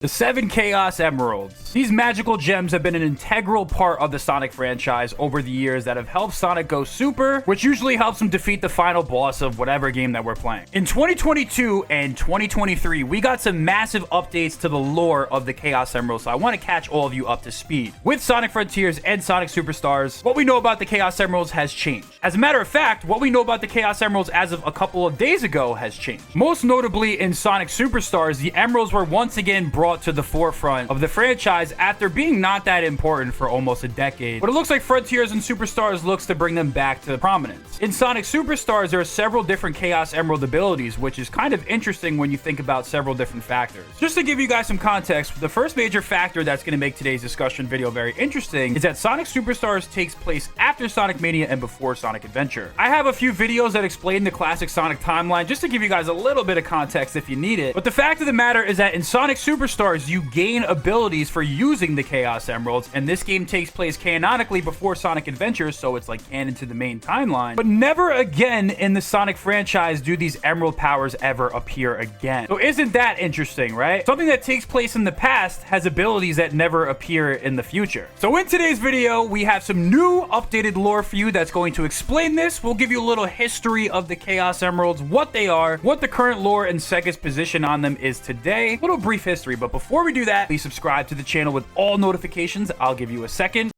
The 7 Chaos Emeralds. These magical gems have been an integral part of the Sonic franchise over the years that have helped Sonic go super, which usually helps him defeat the final boss of whatever game that we're playing. In 2022 and 2023, we got some massive updates to the lore of the Chaos Emeralds, so I want to catch all of you up to speed. With Sonic Frontiers and Sonic Superstars, what we know about the Chaos Emeralds has changed. As a matter of fact, what we know about the Chaos Emeralds as of a couple of days ago has changed. Most notably in Sonic Superstars, the Emeralds were once again brought to the forefront of the franchise after being not that important for almost a decade, but it looks like Frontiers and Superstars looks to bring them back to prominence. In Sonic Superstars, there are several different Chaos Emerald abilities, which is kind of interesting when you think about several different factors. Just to give you guys some context, the first major factor that's going to make today's discussion video very interesting is that Sonic Superstars takes place after Sonic Mania and before Sonic Adventure. I have a few videos that explain the classic Sonic timeline just to give you guys a little bit of context if you need it, but the fact of the matter is that in Sonic Superstars, you gain abilities for using the Chaos Emeralds, and this game takes place canonically before Sonic Adventure, so it's like canon to the main timeline. But never again in the Sonic franchise do these Emerald powers ever appear again. So isn't that interesting, right? Something that takes place in the past has abilities that never appear in the future. So in today's video, we have some new updated lore for you that's going to explain this. We'll give you a little history of the Chaos Emeralds, what they are, what the current lore and Sega's position on them is today. A little brief history, but before we do that, please subscribe to the channel with all notifications. I'll give you a second.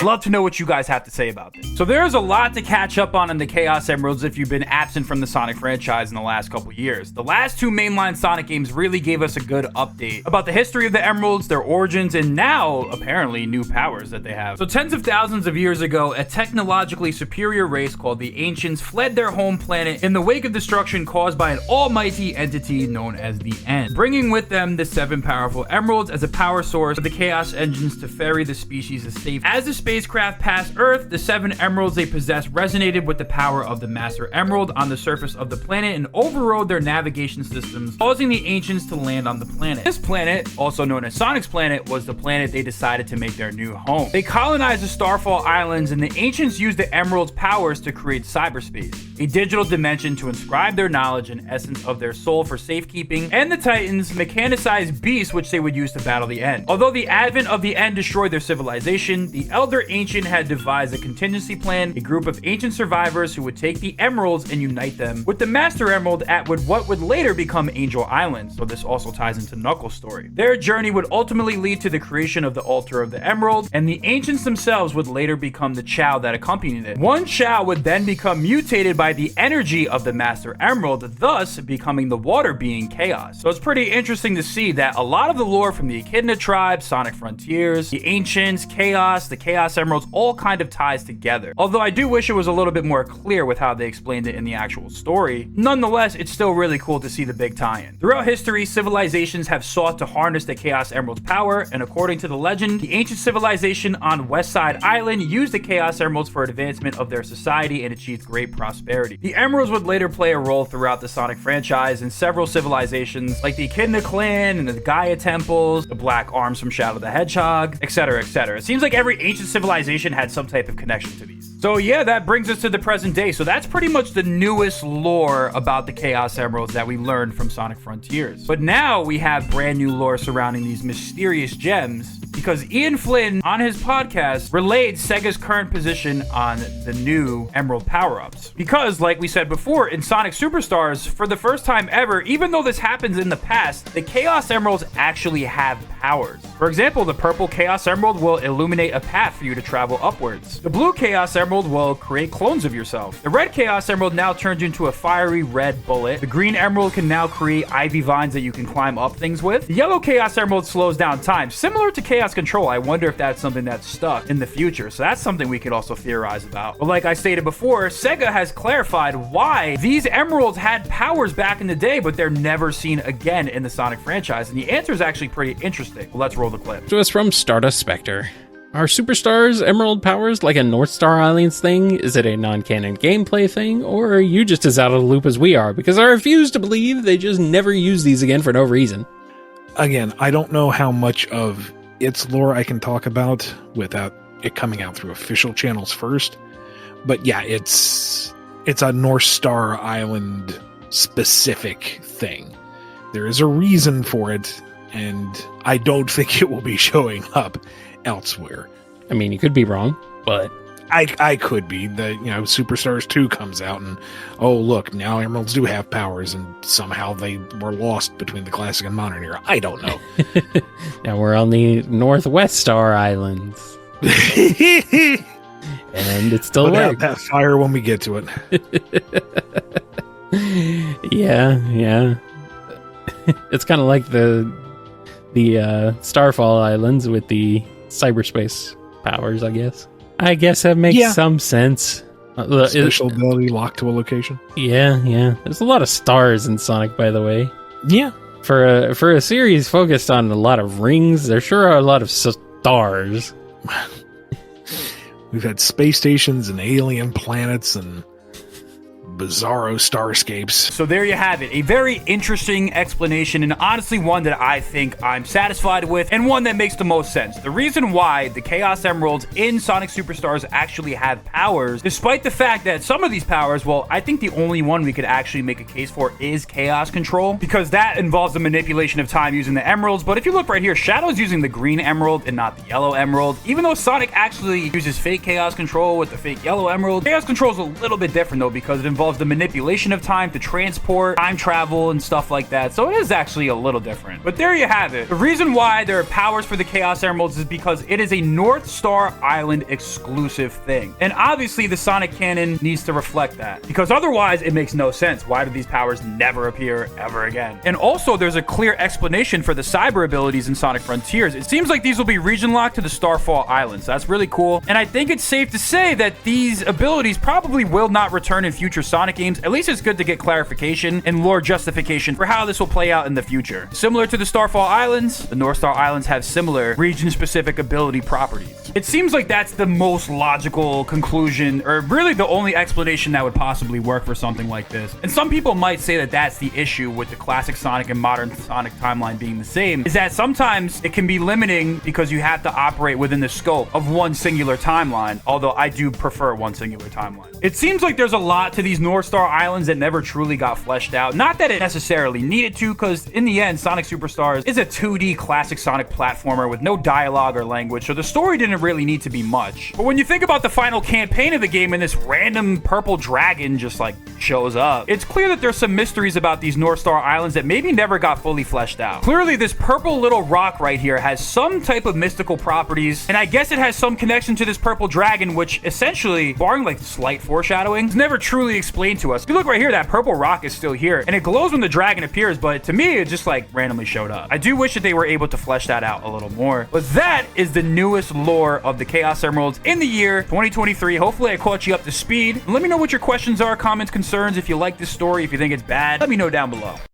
Love to know what you guys have to say about this. So there's a lot to catch up on in the Chaos Emeralds if you've been absent from the Sonic franchise in the last couple years. The last two mainline Sonic games really gave us a good update about the history of the Emeralds, their origins, and now apparently new powers that they have. So tens of thousands of years ago, a technologically superior race called the Ancients fled their home planet in the wake of destruction caused by an almighty entity known as the End, bringing with them the 7 powerful Emeralds as a power source for the Chaos engines to ferry the species as safe. As the spacecraft passed Earth, the 7 emeralds they possessed resonated with the power of the Master Emerald on the surface of the planet and overrode their navigation systems, causing the Ancients to land on the planet. This planet, also known as Sonic's planet, was the planet they decided to make their new home. They colonized the Starfall Islands, and the Ancients used the Emerald's powers to create cyberspace, a digital dimension to inscribe their knowledge and essence of their soul for safekeeping, and the Titans, mechanicized beasts which they would use to battle the End. Although the advent of the End destroyed their civilization, the Elder Ancient had devised a contingency plan, a group of ancient survivors who would take the Emeralds and unite them with the Master Emerald at what would later become Angel Island, so this also ties into Knuckles' story. Their journey would ultimately lead to the creation of the Altar of the Emerald, and the Ancients themselves would later become the Chao that accompanied it. One Chao would then become mutated by the energy of the Master Emerald, thus becoming the water being Chaos. So it's pretty interesting to see that a lot of the lore from the Echidna tribe, Sonic Frontiers, the Ancients, Chaos, the Chaos Emeralds all kind of ties together. Although I do wish it was a little bit more clear with how they explained it in the actual story, nonetheless, it's still really cool to see the big tie-in. Throughout history, civilizations have sought to harness the Chaos Emerald's power, and according to the legend, the ancient civilization on West Side Island used the Chaos Emeralds for advancement of their society and achieved great prosperity. The Emeralds would later play a role throughout the Sonic franchise in several civilizations like the Echidna Clan and the Gaia Temples, the Black Arms from Shadow the Hedgehog, etc., etc. It seems like every ancient civilization had some type of connection to these. So yeah, that brings us to the present day. So that's pretty much the newest lore about the Chaos Emeralds that we learned from Sonic Frontiers. But now we have brand new lore surrounding these mysterious gems because Ian Flynn on his podcast relayed Sega's current position on the new Emerald power-ups. Because like we said before, in Sonic Superstars, for the first time ever, even though this happens in the past, the Chaos Emeralds actually have powers. For example, the purple Chaos Emerald will illuminate a path for you to travel upwards. The blue Chaos Emerald will create clones of yourself. The red Chaos Emerald now turns into a fiery red bullet. The green Emerald can now create ivy vines that you can climb up things with. The yellow Chaos Emerald slows down time, similar to Chaos Control. I wonder if that's something that's stuck in the future. So that's something we could also theorize about. But like I stated before, Sega has clarified why these Emeralds had powers back in the day, but they're never seen again in the Sonic franchise. And the answer is actually pretty interesting. Well, let's roll the clip. So it's from Stardust Spectre. Are Superstars Emerald powers like a North Star Alliance thing? Is it a non-canon gameplay thing? Or are you just as out of the loop as we are? Because I refuse to believe they just never use these again for no reason. Again, I don't know how much of its lore I can talk about without it coming out through official channels first. But yeah, it's a North Star Island specific thing. There is a reason for it, and I don't think it will be showing up elsewhere. I mean, you could be wrong, but I could be. Superstars 2 comes out, and oh look, now emeralds do have powers, and somehow they were lost between the classic and modern era. I don't know. now we're on the Northwest Star Islands. And it still Put out works. that fire when we get to it. Yeah. It's kind of like the Starfall Islands with the cyberspace powers, I guess. I guess that makes some sense. Special ability locked to a location. Yeah. There's a lot of stars in Sonic, by the way. Yeah. For a series focused on a lot of rings, there sure are a lot of stars. We've had space stations and alien planets and bizarro starscapes. So there you have it. A very interesting explanation, and honestly one that I think I'm satisfied with, and one that makes the most sense. The reason why the Chaos Emeralds in Sonic Superstars actually have powers, despite the fact that some of these powers, well, I think the only one we could actually make a case for is Chaos Control, because that involves the manipulation of time using the emeralds. But if you look right here, Shadow's using the green emerald and not the yellow emerald. Even though Sonic actually uses fake Chaos Control with the fake yellow emerald, Chaos Control is a little bit different though, because it involves the manipulation of time to transport, time travel, and stuff like that. So it is actually a little different. But there you have it. The reason why there are powers for the Chaos Emeralds is because it is a North Star Island exclusive thing. And obviously the Sonic canon needs to reflect that, because otherwise it makes no sense. Why do these powers never appear ever again? And also there's a clear explanation for the cyber abilities in Sonic Frontiers. It seems like these will be region locked to the Starfall Islands. That's really cool. And I think it's safe to say that these abilities probably will not return in future Sonic games. At least it's good to get clarification and lore justification for how this will play out in the future. Similar to the Starfall Islands, the North Star Islands have similar region-specific ability properties. It seems like that's the most logical conclusion, or really the only explanation that would possibly work for something like this. And some people might say that that's the issue with the classic Sonic and modern Sonic timeline being the same, is that sometimes it can be limiting because you have to operate within the scope of one singular timeline, although I do prefer one singular timeline. It seems like there's a lot to these North Star Islands that never truly got fleshed out. Not that it necessarily needed to, because in the end, Sonic Superstars is a 2D classic Sonic platformer with no dialogue or language, so the story didn't really need to be much. But when you think about the final campaign of the game and this random purple dragon just like shows up, it's clear that there's some mysteries about these North Star Islands that maybe never got fully fleshed out. Clearly, this purple little rock right here has some type of mystical properties, and I guess it has some connection to this purple dragon, which essentially, barring like slight foreshadowing, is never truly explained to us. If you look right here, that purple rock is still here, and it glows when the dragon appears, but to me, it just like randomly showed up. I do wish that they were able to flesh that out a little more. But that is the newest lore of the Chaos Emeralds in the year 2023. Hopefully I caught you up to speed. And let me know what your questions are, comments, concerns. If you like this story, if you think it's bad, let me know down below.